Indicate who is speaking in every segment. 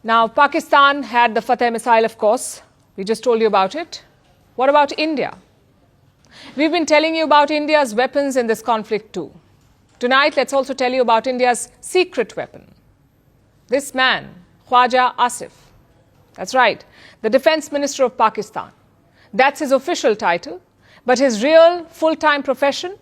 Speaker 1: Now, Pakistan had the Fateh missile, of course. We just told you about it. What about India? We've been telling you about India's weapons in this conflict too. Tonight, let's also tell you about India's secret weapon. This man, Khwaja Asif. That's right, the Defence Minister of Pakistan. That's his official title. But his real full-time profession?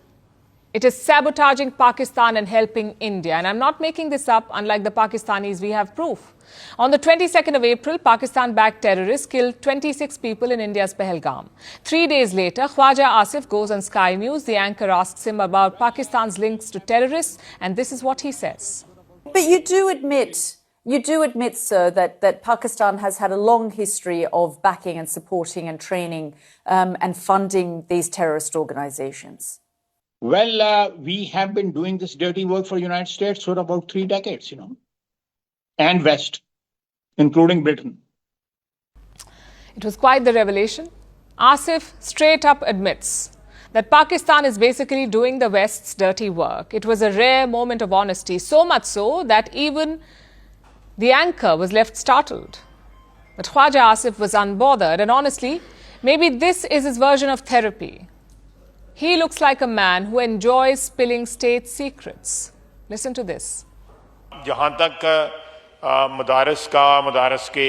Speaker 1: It is sabotaging Pakistan and helping India. And I'm not making this up. Unlike the Pakistanis, we have proof. On the 22nd of April, Pakistan-backed terrorists killed 26 people in India's Pahalgam. 3 days later, Khwaja Asif goes on Sky News. The anchor asks him about Pakistan's links to terrorists, and this is what he says.
Speaker 2: But you do admit, sir, that Pakistan has had a long history of backing and supporting and training and funding these terrorist organizations.
Speaker 3: Well, we have been doing this dirty work for the United States for about 3 decades, and West, including Britain.
Speaker 1: It was quite the revelation. Asif straight up admits that Pakistan is basically doing the West's dirty work. It was a rare moment of honesty, so much so that even the anchor was left startled. But Khwaja Asif was unbothered, and honestly, maybe this is his version of therapy. He looks like a man who enjoys spilling state secrets. Listen to this.
Speaker 4: जहाँ तक मदारस के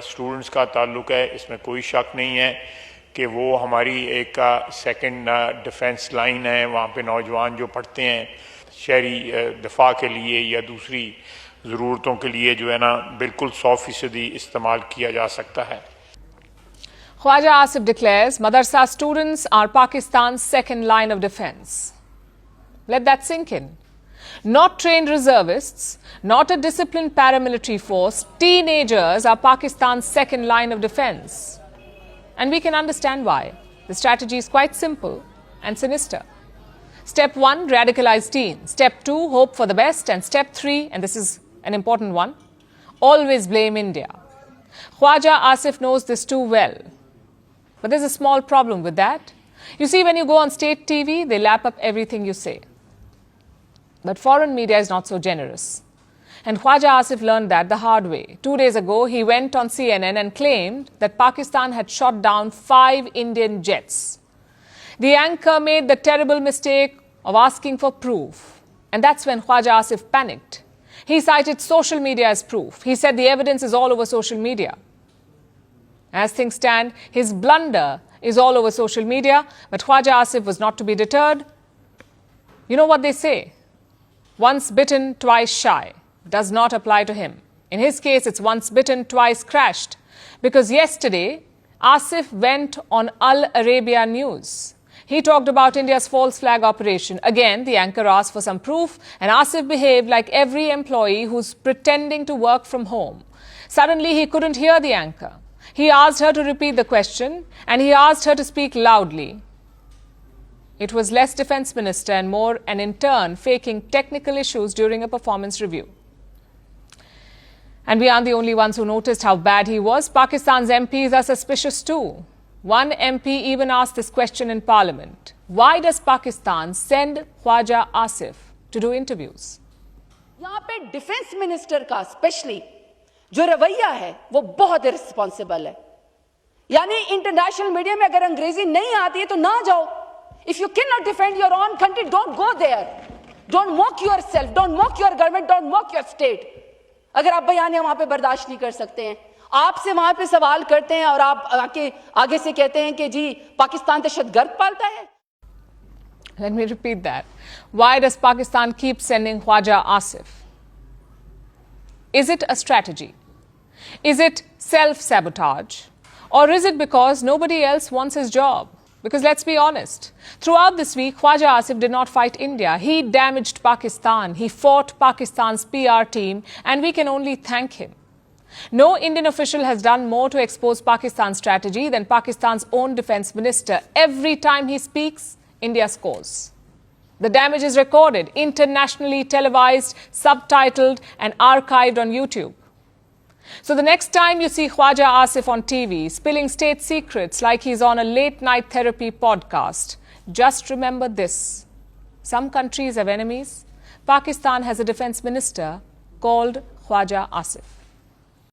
Speaker 4: students का ताल्लुक है, इसमें कोई शक नहीं है कि वो हमारी एक सेकंड डिफेंस लाइन है. वहाँ पे नौजवान जो पढ़ते हैं शहरी दिफा के लिए या दूसरी ज़रूरतों के लिए जो है ना बिल्कुल 100% इस्तेमाल किया जा सकता है.
Speaker 1: Khwaja Asif declares madrasa students are Pakistan's second line of defense. Let that sink in. Not trained reservists, not a disciplined paramilitary force, teenagers are Pakistan's second line of defense. And we can understand why. The strategy is quite simple and sinister. Step 1, radicalize teens. Step 2, hope for the best. And step 3, and this is an important one, always blame India. Khwaja Asif knows this too well. But there's a small problem with that. You see, when you go on state TV, they lap up everything you say. But foreign media is not so generous. And Khwaja Asif learned that the hard way. 2 days ago, he went on CNN and claimed that Pakistan had shot down 5 Indian jets. The anchor made the terrible mistake of asking for proof. And that's when Khwaja Asif panicked. He cited social media as proof. He said the evidence is all over social media. As things stand, his blunder is all over social media, but Khwaja Asif was not to be deterred. You know what they say? Once bitten, twice shy. Does not apply to him. In his case, it's once bitten, twice crashed. Because yesterday, Asif went on Al Arabiya News. He talked about India's false flag operation. Again, the anchor asked for some proof, and Asif behaved like every employee who's pretending to work from home. Suddenly, he couldn't hear the anchor. He asked her to repeat the question, and he asked her to speak loudly. It was less defense minister and more an intern faking technical issues during a performance review. And we aren't the only ones who noticed how bad he was. Pakistan's MPs are suspicious too. One MP even asked this question in Parliament. Why does Pakistan send Khwaja Asif to do interviews?
Speaker 5: यहाँ पे defence minister का specially जो रवैया है वो बहुत irresponsible है. यानी इंटरनेशनल मीडिया में अगर अंग्रेजी नहीं आती है तो ना जाओ. If you cannot defend your own country, don't go there. Don't mock yourself. Don't mock your government. Don't mock your state. अगर आप बयानियां वहां पे बर्दाश्त नहीं कर सकते हैं, आपसे वहां पे सवाल करते हैं और आप आगे से कहते हैं कि जी पाकिस्तान दहशतगर्द पालता है.
Speaker 1: Let me repeat that. Why does Pakistan keep sending Khwaja Asif? Is it a strategy? Is it self-sabotage? Or is it because nobody else wants his job? Because let's be honest, throughout this week, Khwaja Asif did not fight India. He damaged Pakistan. He fought Pakistan's PR team, and we can only thank him. No Indian official has done more to expose Pakistan's strategy than Pakistan's own defense minister. Every time he speaks, India scores. The damage is recorded, internationally televised, subtitled, and archived on YouTube. So the next time you see Khwaja Asif on TV spilling state secrets like he's on a late-night therapy podcast, just remember this. Some countries have enemies. Pakistan has a defense minister called Khwaja Asif.